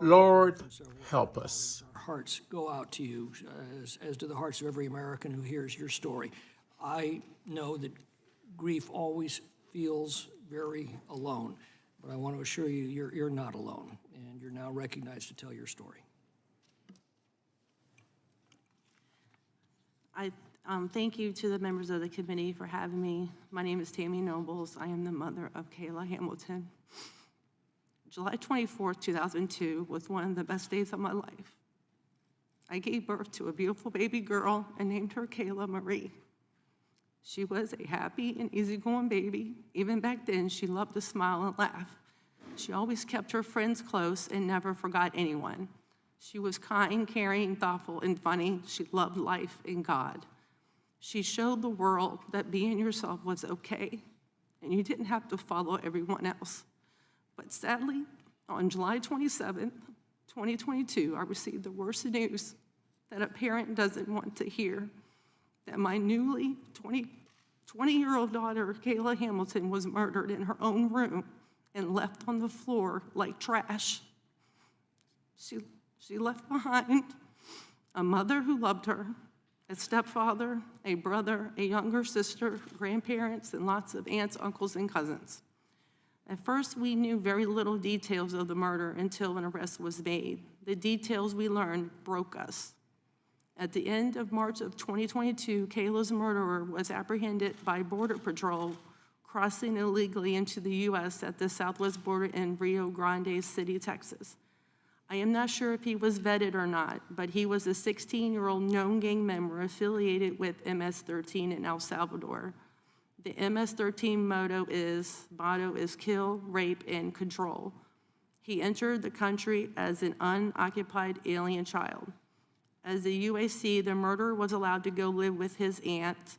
Lord, help us. Our hearts go out to you, as do the hearts of every American who hears your story. I know that grief always feels very alone, but I want to assure you, you're not alone, and you're now recognized to tell your story. I thank you to the members of the committee for having me. My name is Tammy Nobles. I am the mother of Kayla Hamilton. July 24th, 2002 was one of the best days of my life. I gave birth to a beautiful baby girl and named her Kayla Marie. She was a happy and easygoing baby. Even back then, she loved to smile and laugh. She always kept her friends close and never forgot anyone. She was kind, caring, thoughtful, and funny. She loved life and God. She showed the world that being yourself was okay, and you didn't have to follow everyone else. But sadly, on July 27th, 2022, I received the worst news that a parent doesn't want to hear, that my newly 20-year-old daughter, Kayla Hamilton, was murdered in her own room and left on the floor like trash. She left behind a mother who loved her, a stepfather, a brother, a younger sister, grandparents, and lots of aunts, uncles, and cousins. At first, we knew very little details of the murder until an arrest was made. The details we learned broke us. At the end of March of 2022, Kayla's murderer was apprehended by Border Patrol crossing illegally into the U.S. at the southwest border in Rio Grande City, Texas. I am not sure if he was vetted or not, but he was a 16-year-old known gang member affiliated with Ms-13 in El Salvador. The Ms-13 motto is kill, rape, and control. He entered the country as an unoccupied alien child. As a UAC, the murderer was allowed to go live with his aunt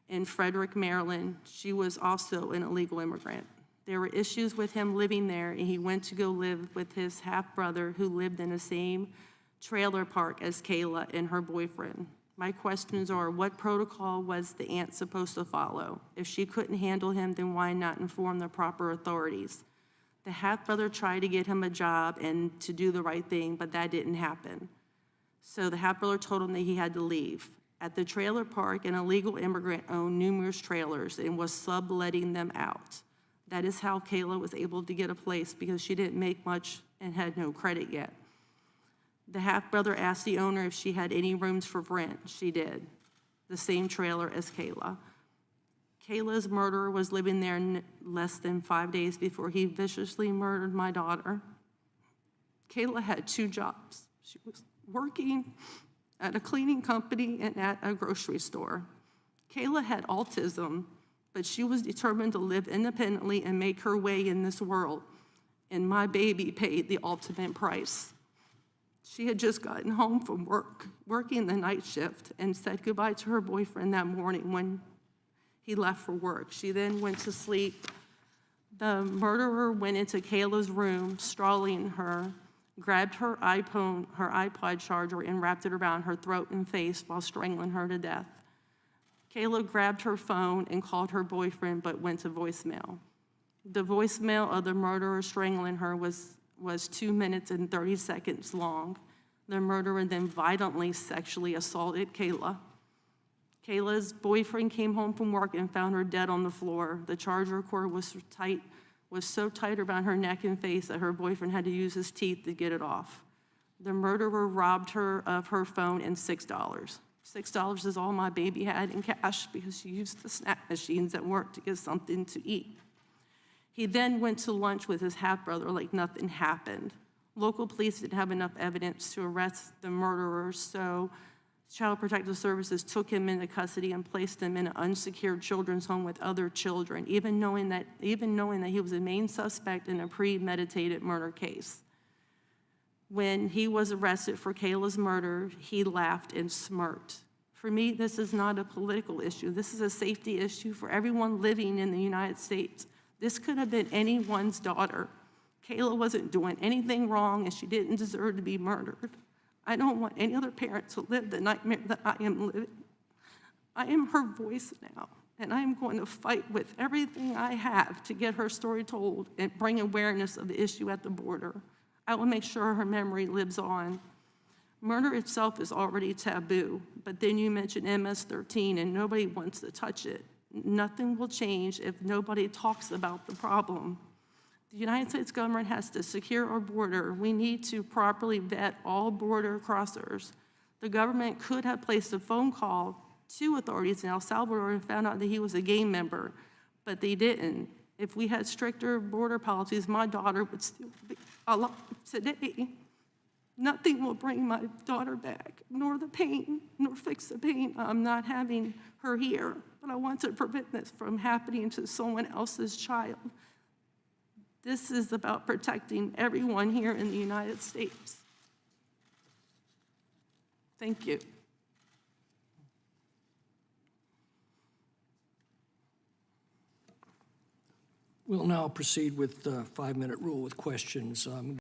in Frederick, Maryland. She was also an illegal immigrant. There were issues with him living there, and he went to go live with his half-brother who lived in the same trailer park as Kayla and her boyfriend. My questions are, what protocol was the aunt supposed to follow? If she couldn't handle him, then why not inform the proper authorities? The half-brother tried to get him a job and to do the right thing, but that didn't happen. So the half-brother told him that he had to leave. At the trailer park, an illegal immigrant owned numerous trailers and was subletting them out. That is how Kayla was able to get a place, because she didn't make much and had no credit yet. The half-brother asked the owner if she had any rooms for rent. She did. The same trailer as Kayla. Kayla's murderer was living there less than 5 days before he viciously murdered my daughter. Kayla had 2 jobs. She was working at a cleaning company and at a grocery store. Kayla had autism, but she was determined to live independently and make her way in this world. And my baby paid the ultimate price. She had just gotten home from work, working the night shift, and said goodbye to her boyfriend that morning when he left for work. She then went to sleep. The murderer went into Kayla's room, strangling her, grabbed her iPod charger, and wrapped it around her throat and face while strangling her to death. Kayla grabbed her phone and called her boyfriend, but went to voicemail. The voicemail of the murderer strangling her was 2 minutes and 30 seconds long. The murderer then violently sexually assaulted Kayla. Kayla's boyfriend came home from work and found her dead on the floor. The charger cord was so tight around her neck and face that her boyfriend had to use his teeth to get it off. The murderer robbed her of her phone and $6. $6 is all my baby had in cash because she used the snack machines at work to get something to eat. He then went to lunch with his half-brother like nothing happened. Local police didn't have enough evidence to arrest the murderer, so Child Protective Services took him into custody and placed him in an unsecured children's home with other children, even knowing that he was a main suspect in a premeditated murder case. When he was arrested for Kayla's murder, he laughed and smirked. For me, this is not a political issue. This is a safety issue for everyone living in the United States. This could have been anyone's daughter. Kayla wasn't doing anything wrong, and she didn't deserve to be murdered. I don't want any other parent to live the nightmare that I am living. I am her voice now, and I am going to fight with everything I have to get her story told and bring awareness of the issue at the border. I will make sure her memory lives on. Murder itself is already taboo, but then you mention MS-13 and nobody wants to touch it. Nothing will change if nobody talks about the problem. The United States government has to secure our border. We need to properly vet all border crossers. The government could have placed a phone call to authorities in El Salvador and found out that he was a gang member, but they didn't. If we had stricter border policies, my daughter would still be alive today. Nothing will bring my daughter back, nor the pain, nor fix the pain. I'm not having her here, but I want to prevent this from happening to someone else's child. This is about protecting everyone here in the United States. Thank you. We'll now proceed with the 5-minute rule with questions.